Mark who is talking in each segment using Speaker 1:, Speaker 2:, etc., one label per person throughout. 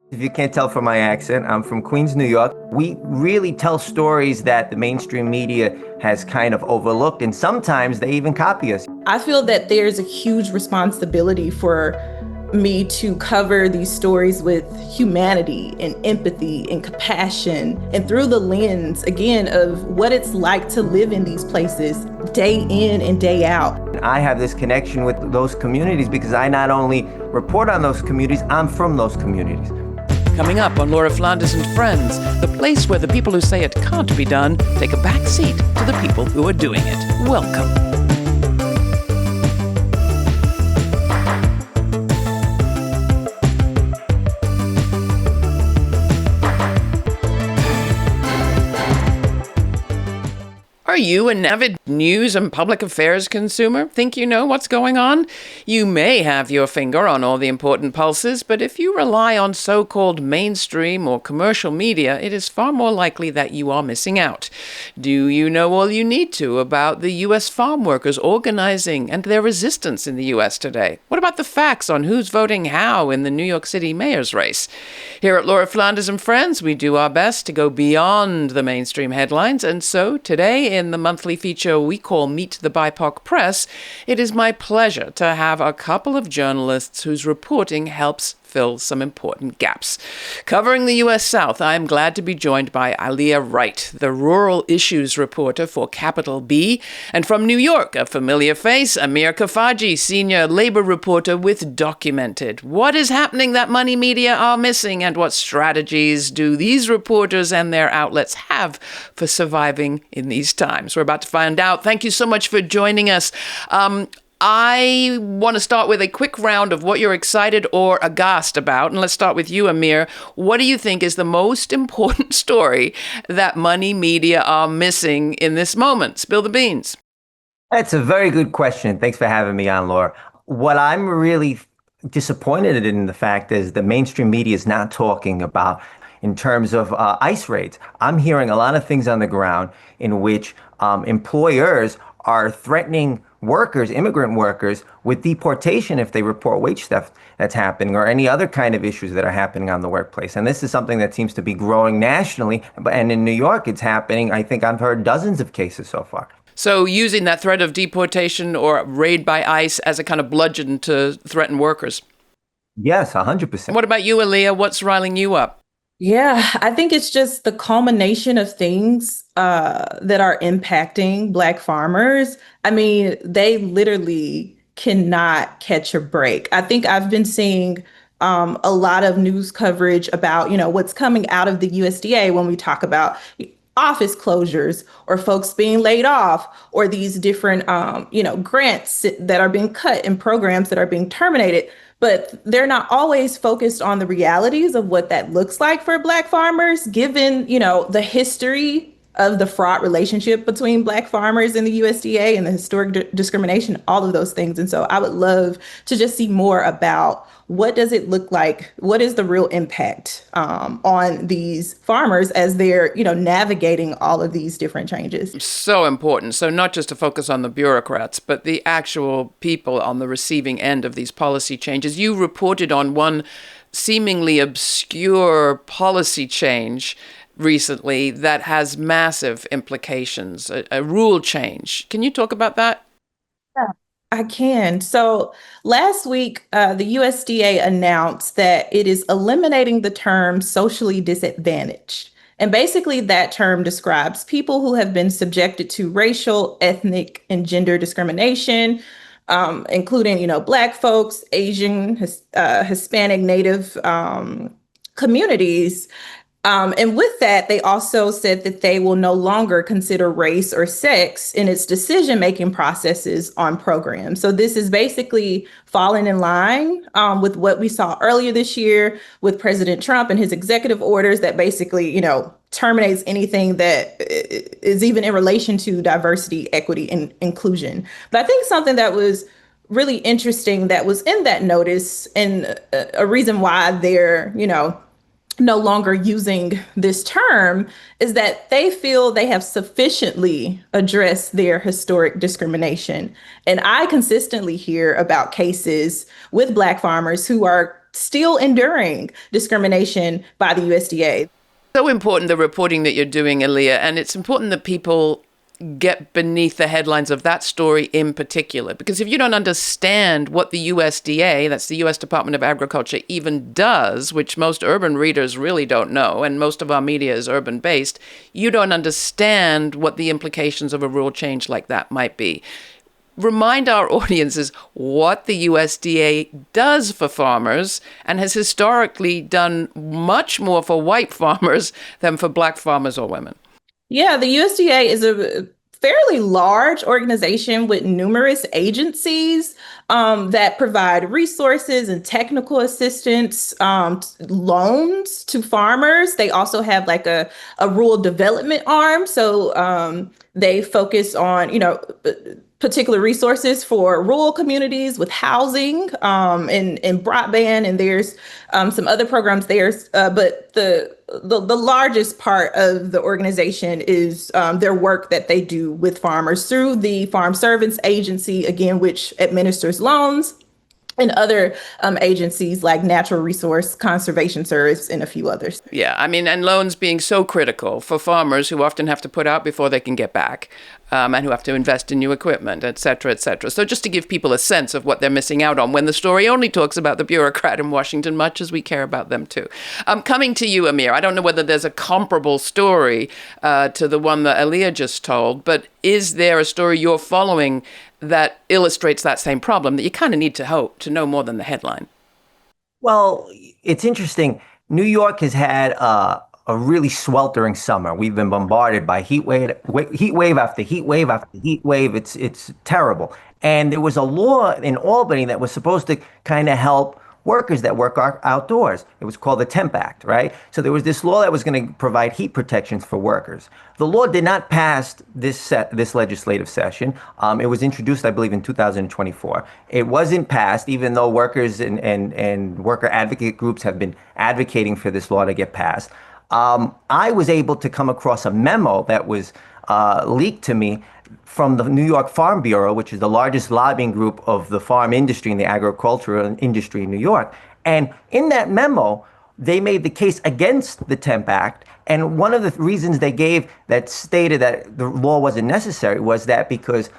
Speaker 1: If you can't tell from my accent, I'm from Queens, New York. We really tell stories that the mainstream media has kind of overlooked, and sometimes they even copy us.
Speaker 2: I feel that there's a huge responsibility for me to cover these stories with humanity and empathy and compassion, and through the lens, again, of what it's like to live in these places day in and day out.
Speaker 1: I have this connection with those communities because I not only report on those communities, I'm from those communities.
Speaker 3: Coming up on Laura Flanders and Friends, the place where the people who say it can't be done take a back seat to the people who are doing it. Welcome. Are you an avid news and public affairs consumer? Think you know what's going on? You may have your finger on all the important pulses, but if you rely on so-called mainstream or commercial media, it is far more likely that you are missing out. Do you know all you need to about the U.S. farm workers organizing and their resistance in the U.S. today? What about the facts on who's voting how in the New York City mayor's race? Here at Laura Flanders and Friends, we do our best to go beyond the mainstream headlines, and so today in the monthly feature we call Meet the BIPOC Press, it is my pleasure to have a couple of journalists whose reporting helps fill some important gaps. Covering the U.S. South, I am glad to be joined by Aallyah Wright, the rural issues reporter for Capital B, and from New York, a familiar face, Amir Khafagy, senior labor reporter with Documented. What is happening that money media are missing, and what strategies do these reporters and their outlets have for surviving in these times? We're about to find out. Thank you so much for joining us. I want to start with a quick round of what you're excited or aghast about. And let's start with you, Amir. What do you think is the most important story that money media are missing in this moment? Spill the beans.
Speaker 1: That's a very good question. Thanks for having me on, Laura. What I'm really disappointed in the fact is the mainstream media is not talking about in terms of ICE raids. I'm hearing a lot of things on the ground in which employers are threatening workers, immigrant workers, with deportation if they report wage theft that's happening or any other kind of issues that are happening on the workplace. And this is something that seems to be growing nationally. And in New York, it's happening. I think I've heard dozens of cases so far.
Speaker 3: So using that threat of deportation or raid by ICE as a kind of bludgeon to threaten workers.
Speaker 1: Yes, 100%.
Speaker 3: What about you, Aallyah? What's riling you up?
Speaker 2: Yeah, I think it's just the culmination of things that are impacting Black farmers. I mean, they literally cannot catch a break. I think I've been seeing a lot of news coverage about, what's coming out of the USDA when we talk about office closures or folks being laid off or these different, grants that are being cut and programs that are being terminated. But they're not always focused on the realities of what that looks like for Black farmers, given, the history of the fraught relationship between Black farmers and the USDA and the historic discrimination, all of those things. And so I would love to just see more about what does it look like? What is the real impact on these farmers as they're, navigating all of these different changes?
Speaker 3: So important. So not just to focus on the bureaucrats, but the actual people on the receiving end of these policy changes. You reported on one seemingly obscure policy change recently that has massive implications, a rule change. Can you talk about that?
Speaker 2: Yeah, I can. So last week, the USDA announced that it is eliminating the term socially disadvantaged. And basically that term describes people who have been subjected to racial, ethnic, and gender discrimination, including, Black folks, Asian, Hispanic, Native communities. And with that, they also said that they will no longer consider race or sex in its decision-making processes on programs. So this is basically falling in line with what we saw earlier this year with President Trump and his executive orders that basically, terminates anything that is even in relation to diversity, equity, and inclusion. But I think something that was really interesting that was in that notice and a reason why they're, no longer using this term is that they feel they have sufficiently addressed their historic discrimination. And I consistently hear about cases with Black farmers who are still enduring discrimination by the USDA.
Speaker 3: So important, the reporting that you're doing, Aallyah, and it's important that people get beneath the headlines of that story in particular. Because if you don't understand what the USDA, that's the US Department of Agriculture, even does, which most urban readers really don't know, and most of our media is urban-based, you don't understand what the implications of a rule change like that might be. Remind our audiences what the USDA does for farmers and has historically done much more for white farmers than for black farmers or women.
Speaker 2: Yeah, the USDA is a fairly large organization with numerous agencies that provide resources and technical assistance, loans to farmers. They also have like a rural development arm. So they focus on, particular resources for rural communities with housing and broadband, and there's some other programs there. But the largest part of the organization is their work that they do with farmers through the Farm Servants Agency, again, which administers loans, and other agencies like Natural Resource Conservation Service and a few others.
Speaker 3: Yeah, I mean, and loans being so critical for farmers who often have to put out before they can get back, and who have to invest in new equipment, et cetera, et cetera. So just to give people a sense of what they're missing out on when the story only talks about the bureaucrat in Washington, much as we care about them too. Coming to you, Amir, I don't know whether there's a comparable story to the one that Aallyah just told, but is there a story you're following that illustrates that same problem that you kind of need to know more than the headline?
Speaker 1: Well, it's interesting. New York has had a really sweltering summer. We've been bombarded by heat wave after heat wave after heat wave. It's terrible. And there was a law in Albany that was supposed to kind of help workers that work outdoors. It was called the Temp Act, right? So there was this law that was going to provide heat protections for workers. The law did not pass this legislative session. It was introduced, I believe, in 2024. It wasn't passed, even though workers and worker advocate groups have been advocating for this law to get passed. I was able to come across a memo that was leaked to me from the New York Farm Bureau, which is the largest lobbying group of the farm industry and the agricultural industry in New York. And in that memo, they made the case against the Temp Act. And one of the reasons they gave that stated that the law wasn't necessary was that because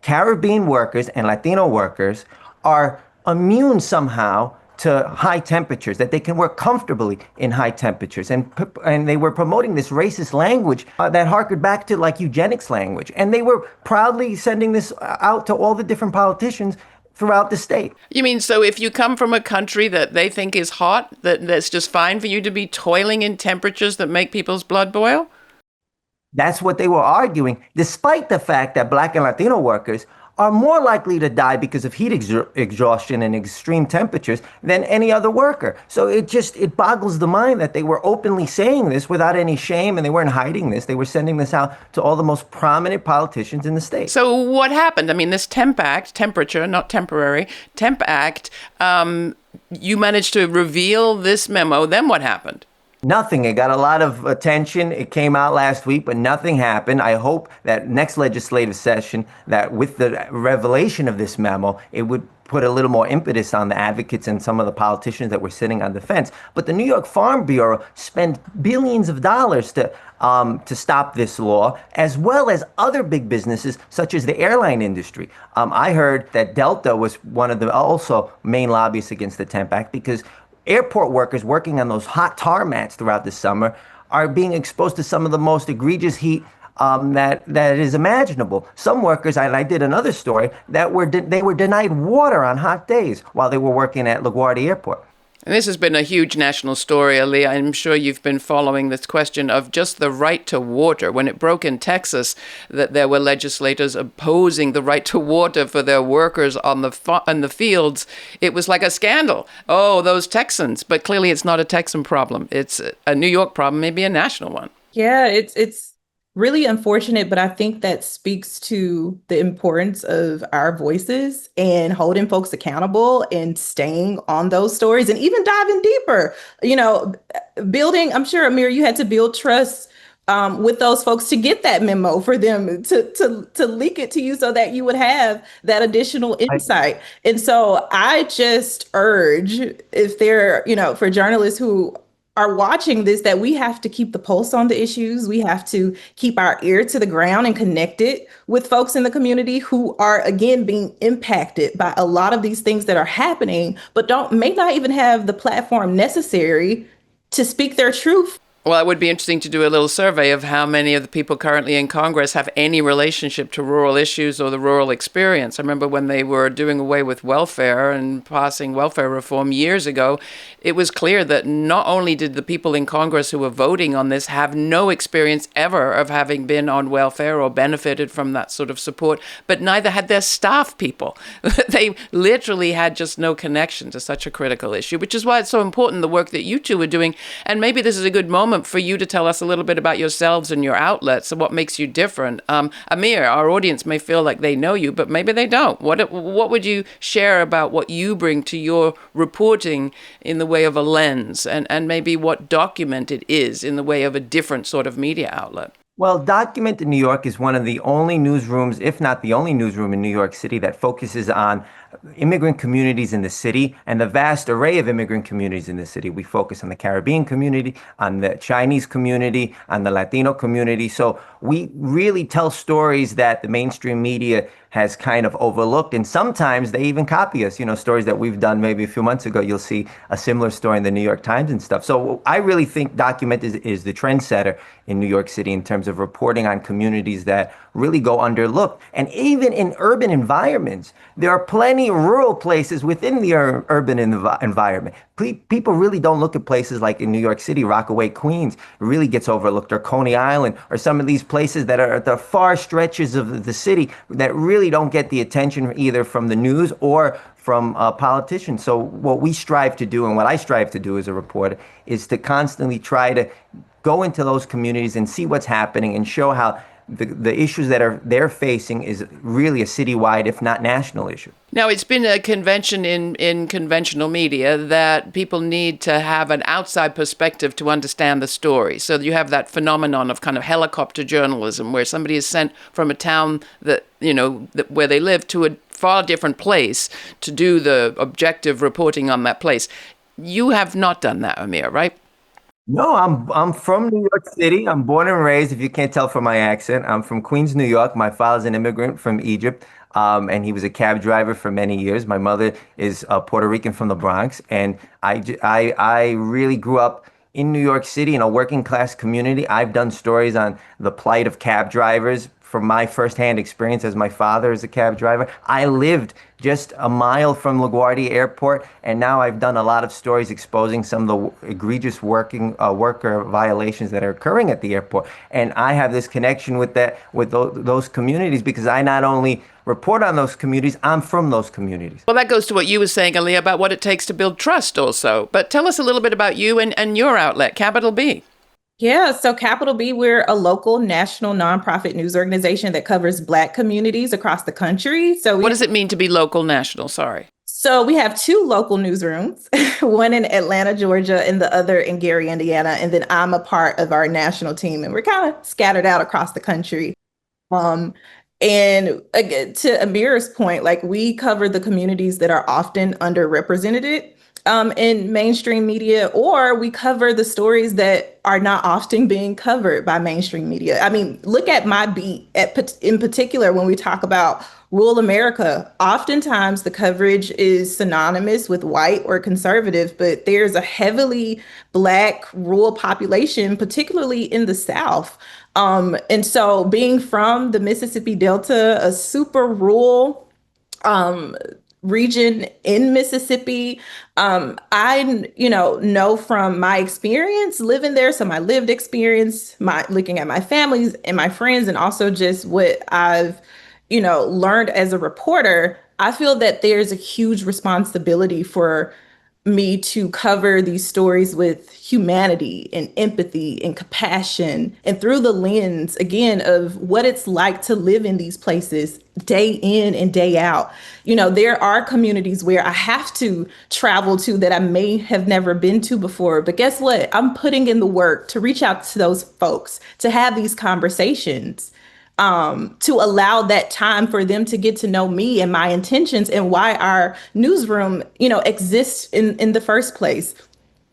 Speaker 1: Caribbean workers and Latino workers are immune somehow to high temperatures, that they can work comfortably in high temperatures. And they were promoting this racist language that harkened back to like eugenics language. And they were proudly sending this out to all the different politicians throughout the state.
Speaker 3: You mean, so if you come from a country that they think is hot, that's just fine for you to be toiling in temperatures that make people's blood boil?
Speaker 1: That's what they were arguing, despite the fact that Black and Latino workers are more likely to die because of heat exhaustion and extreme temperatures than any other worker. So it boggles the mind that they were openly saying this without any shame, and they weren't hiding this. They were sending this out to all the most prominent politicians in the state.
Speaker 3: So what happened? I mean, this Temp Act, temperature, not temporary, Temp Act, you managed to reveal this memo. Then what happened?
Speaker 1: Nothing. It got a lot of attention. It came out last week, but nothing happened. I hope that next legislative session, that with the revelation of this memo, it would put a little more impetus on the advocates and some of the politicians that were sitting on the fence. But the New York Farm Bureau spent billions of dollars to stop this law, as well as other big businesses such as the airline industry. I heard that Delta was one of the also main lobbyists against the Temp Act because airport workers working on those hot tar mats throughout the summer are being exposed to some of the most egregious heat that is imaginable. Some workers, I did another story, that they were denied water on hot days while they were working at LaGuardia Airport.
Speaker 3: And this has been a huge national story, Aallyah. I'm sure you've been following this question of just the right to water. When it broke in Texas that there were legislators opposing the right to water for their workers on the fields, it was like a scandal. Oh, those Texans. But clearly it's not a Texan problem. It's a New York problem, maybe a national one.
Speaker 2: Yeah, it's really unfortunate, but I think that speaks to the importance of our voices and holding folks accountable and staying on those stories and even diving deeper. Building, I'm sure, Amir, you had to build trust with those folks to get that memo for them to leak it to you so that you would have that additional insight. And so I just urge, if they're, for journalists who are watching this, that we have to keep the pulse on the issues. We have to keep our ear to the ground and connect it with folks in the community who are, again, being impacted by a lot of these things that are happening, but may not even have the platform necessary to speak their truth.
Speaker 3: Well, it would be interesting to do a little survey of how many of the people currently in Congress have any relationship to rural issues or the rural experience. I remember when they were doing away with welfare and passing welfare reform years ago, it was clear that not only did the people in Congress who were voting on this have no experience ever of having been on welfare or benefited from that sort of support, but neither had their staff people. They literally had just no connection to such a critical issue, which is why it's so important, the work that you two are doing. And maybe this is a good moment for you to tell us a little bit about yourselves and your outlets and what makes you different. Amir, our audience may feel like they know you, but maybe they don't. What would you share about what you bring to your reporting in the way of a lens, and maybe what Document it is in the way of a different sort of media outlet?
Speaker 1: Well, Document in New York is one of the only newsrooms, if not the only newsroom in New York City, that focuses on immigrant communities in the city and the vast array of immigrant communities in the city. We focus on the Caribbean community, on the Chinese community, on the Latino community. So we really tell stories that the mainstream media has kind of overlooked, and sometimes they even copy us. Stories that we've done maybe a few months ago, you'll see a similar story in the New York Times and stuff. So I really think Document is the trendsetter in New York City in terms of reporting on communities that really go underlooked. And even in urban environments, there are plenty of rural places within the urban environment. People really don't look at places like in New York City, Rockaway, Queens, really gets overlooked, or Coney Island, or some of these places that are at the far stretches of the city that really don't get the attention either from the news or from politicians. So what we strive to do, and what I strive to do as a reporter, is to constantly try to go into those communities and see what's happening and show how the issues that they're facing is really a citywide, if not national, issue.
Speaker 3: Now, it's been a convention in conventional media that people need to have an outside perspective to understand the story. So you have that phenomenon of kind of helicopter journalism, where somebody is sent from a town that, where they live, to a far different place to do the objective reporting on that place. You have not done that, Amir, right?
Speaker 1: No, I'm from New York City. I'm born and raised, if you can't tell from my accent. I'm from Queens, New York. My father's an immigrant from Egypt, and he was a cab driver for many years. My mother is Puerto Rican from the Bronx, and I really grew up in New York City in a working class community. I've done stories on the plight of cab drivers from my firsthand experience as my father is a cab driver. I lived just a mile from LaGuardia Airport, and now I've done a lot of stories exposing some of the egregious worker violations that are occurring at the airport. And I have this connection with those communities because I not only report on those communities, I'm from those communities.
Speaker 3: Well, that goes to what you were saying, Aallyah, about what it takes to build trust also. But tell us a little bit about you and your outlet, Capital B.
Speaker 2: Yeah, so Capital B, we're a local national nonprofit news organization that covers Black communities across the country. So
Speaker 3: what does it mean to be local national? Sorry.
Speaker 2: So we have two local newsrooms, one in Atlanta, Georgia, and the other in Gary, Indiana. And then I'm a part of our national team, and we're kind of scattered out across the country. And again, to Amir's point, like, we cover the communities that are often underrepresented in mainstream media, or we cover the stories that are not often being covered by mainstream media. I mean, look at my beat in particular when we talk about rural America. Oftentimes the coverage is synonymous with white or conservative, but there's a heavily Black rural population, particularly in the South. And so being from the Mississippi Delta, a super rural region in Mississippi, I know from my experience living there, so my lived experience, my looking at my families and my friends, and also just what I've learned as a reporter, I feel that there's a huge responsibility for me to cover these stories with humanity and empathy and compassion, and through the lens, again, of what it's like to live in these places, day in and day out. There are communities where I have to travel to that I may have never been to before. But guess what? I'm putting in the work to reach out to those folks, to have these conversations, to allow that time for them to get to know me and my intentions and why our newsroom, exists in the first place.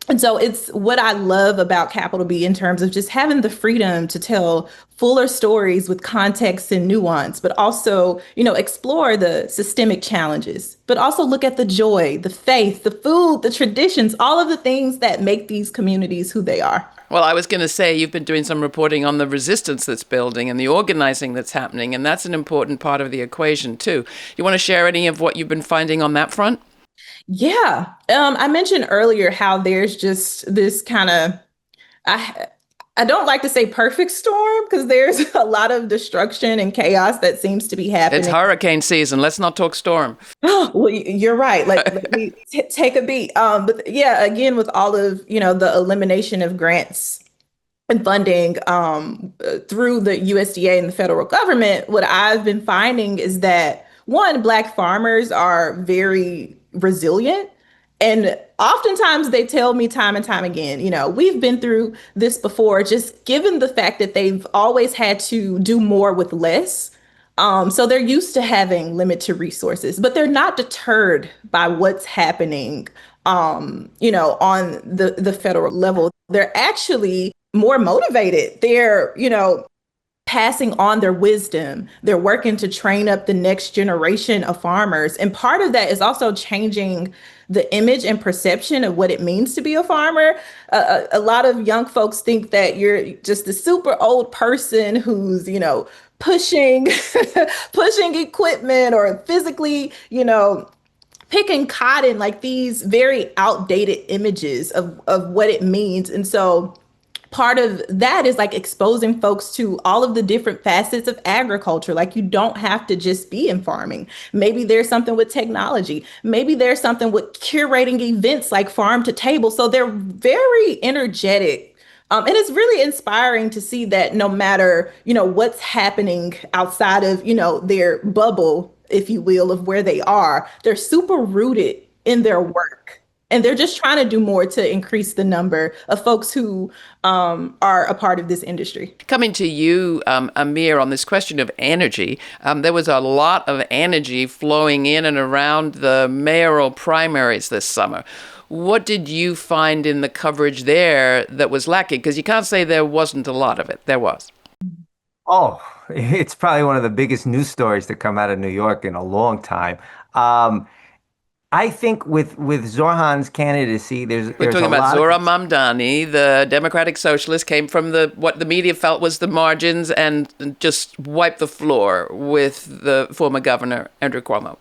Speaker 2: And so it's what I love about Capital B in terms of just having the freedom to tell fuller stories with context and nuance, but also, explore the systemic challenges, but also look at the joy, the faith, the food, the traditions, all of the things that make these communities who they are.
Speaker 3: Well, I was going to say you've been doing some reporting on the resistance that's building and the organizing that's happening, and that's an important part of the equation too. You want to share any of what you've been finding on that front?
Speaker 2: Yeah. I mentioned earlier how there's just this kind of, I don't like to say perfect storm because there's a lot of destruction and chaos that seems to be happening.
Speaker 3: It's hurricane season. Let's not talk storm.
Speaker 2: Well, you're right. Let me take a beat. But yeah, again, with all of, the elimination of grants and funding through the USDA and the federal government, what I've been finding is that, one, Black farmers are very resilient. And oftentimes they tell me time and time again, we've been through this before, just given the fact that they've always had to do more with less. So they're used to having limited resources, but they're not deterred by what's happening, on the federal level. They're actually more motivated. They're, passing on their wisdom. They're working to train up the next generation of farmers. And part of that is also changing the image and perception of what it means to be a farmer. A lot of young folks think that you're just a super old person who's, pushing, pushing equipment or physically, picking cotton, like these very outdated images of what it means. And so part of that is like exposing folks to all of the different facets of agriculture. Like, you don't have to just be in farming. Maybe there's something with technology. Maybe there's something with curating events like Farm to Table. So they're very energetic. And it's really inspiring to see that no matter, what's happening outside of, their bubble, if you will, of where they are, they're super rooted in their work. And they're just trying to do more to increase the number of folks who are a part of this industry.
Speaker 3: Coming to you, Amir, on this question of energy, there was a lot of energy flowing in and around the mayoral primaries this summer. What did you find in the coverage there that was lacking? Because you can't say there wasn't a lot of it. There was.
Speaker 1: Oh, it's probably one of the biggest news stories to come out of New York in a long time. I think with Zohran's candidacy,
Speaker 3: We're
Speaker 1: there's
Speaker 3: talking
Speaker 1: a
Speaker 3: about
Speaker 1: lot
Speaker 3: Zohran Mamdani, the Democratic Socialist, came from what the media felt was the margins and just wiped the floor with the former governor, Andrew Cuomo.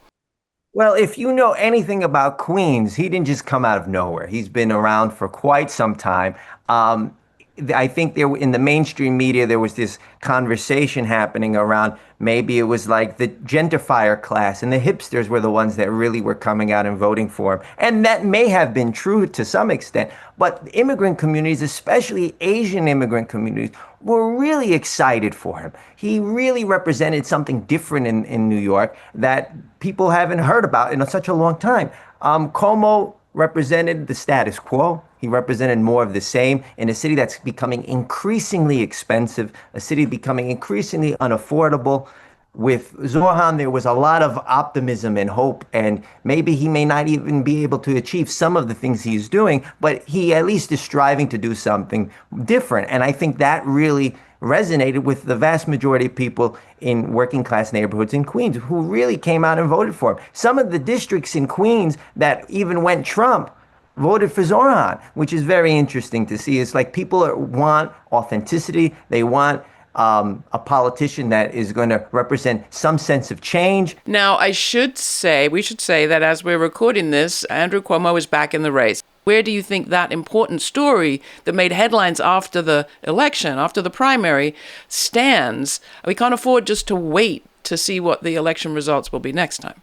Speaker 1: Well, if you know anything about Queens, he didn't just come out of nowhere. He's been around for quite some time. I think in the mainstream media, there was this conversation happening around maybe it was like the gentrifier class and the hipsters were the ones that really were coming out and voting for him. And that may have been true to some extent, but immigrant communities, especially Asian immigrant communities, were really excited for him. He really represented something different in New York that people haven't heard about in such a long time. Cuomo represented the status quo. He represented more of the same in a city that's becoming increasingly expensive, a city becoming increasingly unaffordable. With Zohran, there was a lot of optimism and hope, and maybe he may not even be able to achieve some of the things he's doing, but he at least is striving to do something different. And I think that really resonated with the vast majority of people in working class neighborhoods in Queens who really came out and voted for him. Some of the districts in Queens that even went Trump voted for Zohran, which is very interesting to see. It's like people want authenticity. They want a politician that is going to represent some sense of change.
Speaker 3: Now, we should say that as we're recording this, Andrew Cuomo is back in the race. Where do you think that important story that made headlines after the election, after the primary, stands? We can't afford just to wait to see what the election results will be next time.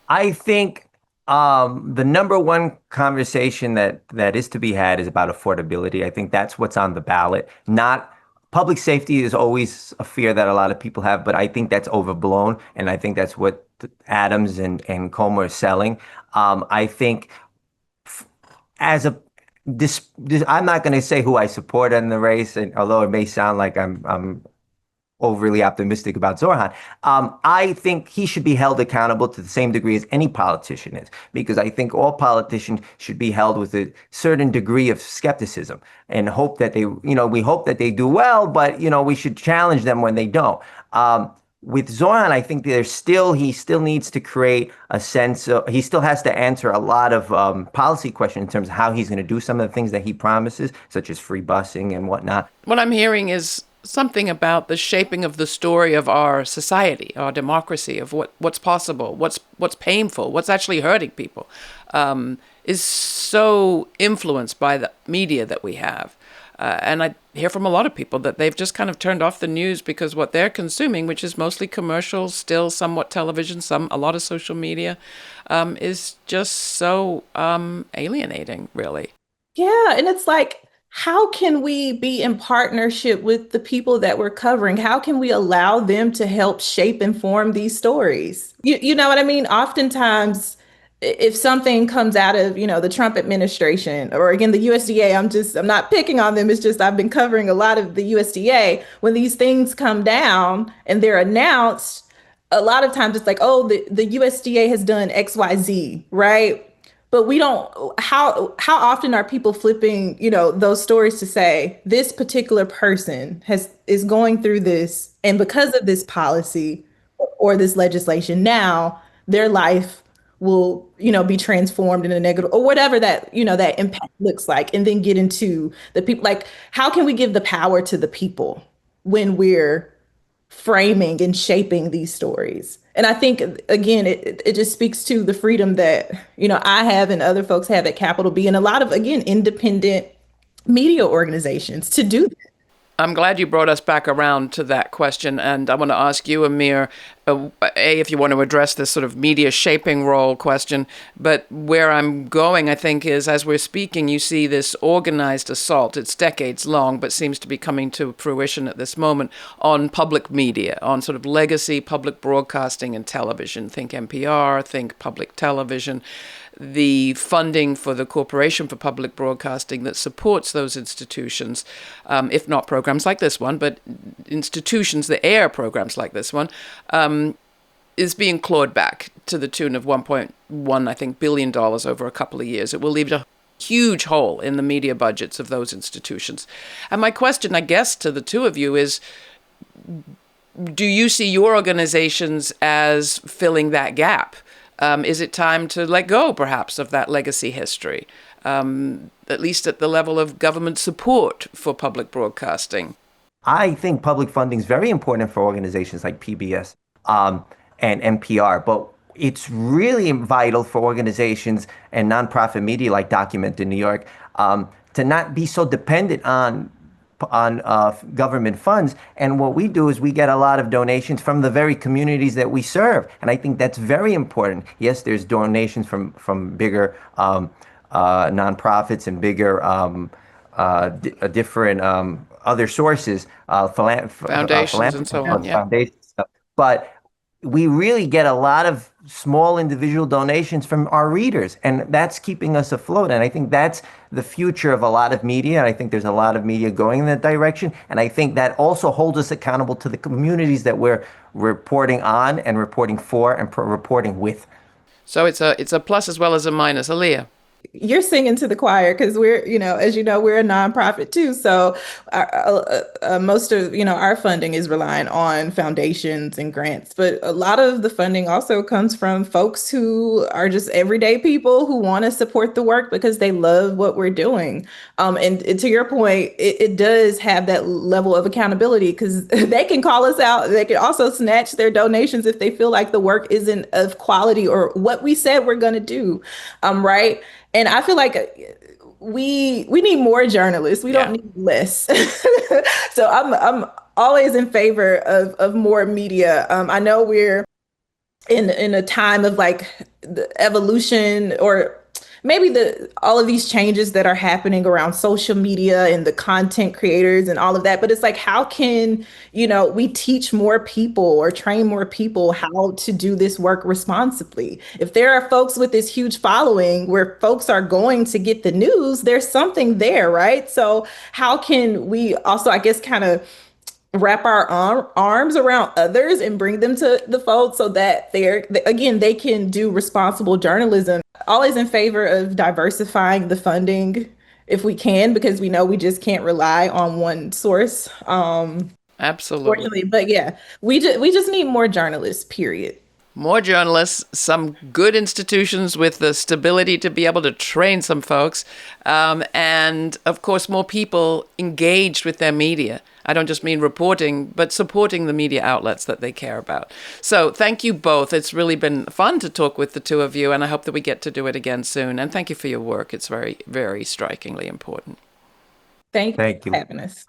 Speaker 1: I think the number one conversation that is to be had is about affordability. I think that's what's on the ballot, not Public safety is always a fear that a lot of people have, but I think that's overblown, and I think that's what Adams and Comer are selling. I think as a this I'm not going to say who I support in the race, and although it may sound like I'm overly optimistic about Zohran. I think he should be held accountable to the same degree as any politician is, because I think all politicians should be held with a certain degree of skepticism and hope that we hope that they do well, but, we should challenge them when they don't. With Zohran, I think he still needs to create a sense of, he still has to answer a lot of policy questions in terms of how he's going to do some of the things that he promises, such as free busing and whatnot.
Speaker 3: What I'm hearing is something about the shaping of the story of our society, our democracy, of what's possible, what's painful, what's actually hurting people, is so influenced by the media that we have. And I hear from a lot of people that they've just kind of turned off the news because what they're consuming, which is mostly commercials, still somewhat television, a lot of social media, is just so alienating, really.
Speaker 2: Yeah, and it's like, how can we be in partnership with the people that we're covering? How can we allow them to help shape and form these stories? You know what I mean? Oftentimes, if something comes out of, the Trump administration, or again, the USDA, I'm not picking on them. It's just I've been covering a lot of the USDA. When these things come down and they're announced, a lot of times it's like, oh, the USDA has done XYZ, right? But we don't, how often are people flipping, those stories to say this particular person is going through this, and because of this policy or this legislation, now their life will, be transformed in a negative, or whatever that, that impact looks like, and then get into the people. Like, how can we give the power to the people when we're framing and shaping these stories? And I think, again, it just speaks to the freedom that, I have and other folks have at Capital B, and a lot of, again, independent media organizations to do that.
Speaker 3: I'm glad you brought us back around to that question. And I want to ask you, Amir, if you want to address this sort of media shaping role question. But where I'm going, I think, is as we're speaking, you see this organized assault. It's decades long, but seems to be coming to fruition at this moment on public media, on sort of legacy public broadcasting and television. Think NPR, think public television. The funding for the Corporation for Public Broadcasting that supports those institutions, if not programs like this one, but institutions that air programs like this one, is being clawed back to the tune of $1.1, I think, billion over a couple of years. It will leave a huge hole in the media budgets of those institutions. And my question, I guess, to the two of you is, do you see your organizations as filling that gap? Is it time to let go, perhaps, of that legacy history, at least at the level of government support for public broadcasting?
Speaker 1: I think public funding is very important for organizations like PBS and NPR, but it's really vital for organizations and nonprofit media like Document in New York to not be so dependent on government funds. And what we do is we get a lot of donations from the very communities that we serve. And I think that's very important. Yes, there's donations from bigger nonprofits and bigger different other sources,
Speaker 3: foundations and so on.
Speaker 1: Foundations stuff. But we really get a lot of small individual donations from our readers, and that's keeping us afloat. And I think that's the future of a lot of media. And I think there's a lot of media going in that direction. And I think that also holds us accountable to the communities that we're reporting on and reporting for and reporting with.
Speaker 3: So it's a plus as well as a minus. Aallyah.
Speaker 2: You're singing to the choir, because we're, as you know, we're a nonprofit too. So most of, our funding is relying on foundations and grants. But a lot of the funding also comes from folks who are just everyday people who want to support the work because they love what we're doing. And to your point, it does have that level of accountability, because they can call us out. They can also snatch their donations if they feel like the work isn't of quality or what we said we're going to do. Right. And I feel like we need more journalists. We don't need less. So I'm always in favor of more media. I know we're in a time of like the evolution, or maybe all of these changes that are happening around social media and the content creators and all of that. But it's like, how can, we teach more people or train more people how to do this work responsibly? If there are folks with this huge following where folks are going to get the news, there's something there, right? So how can we also, I guess, kind of wrap our arms around others and bring them to the fold so that they can do responsible journalism. Always in favor of diversifying the funding if we can, because we know we just can't rely on one source.
Speaker 3: Absolutely.
Speaker 2: Fortunately, but yeah, we just need more journalists, period.
Speaker 3: More journalists, some good institutions with the stability to be able to train some folks, and of course, more people engaged with their media. I don't just mean reporting, but supporting the media outlets that they care about. So thank you both. It's really been fun to talk with the two of you, and I hope that we get to do it again soon. And thank you for your work. It's very, very strikingly important.
Speaker 2: Thank you for having us.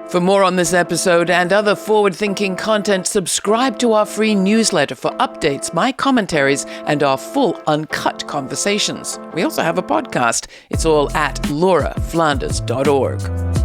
Speaker 3: For more on this episode and other forward-thinking content, subscribe to our free newsletter for updates, my commentaries, and our full uncut conversations. We also have a podcast. It's all at lauraflanders.org.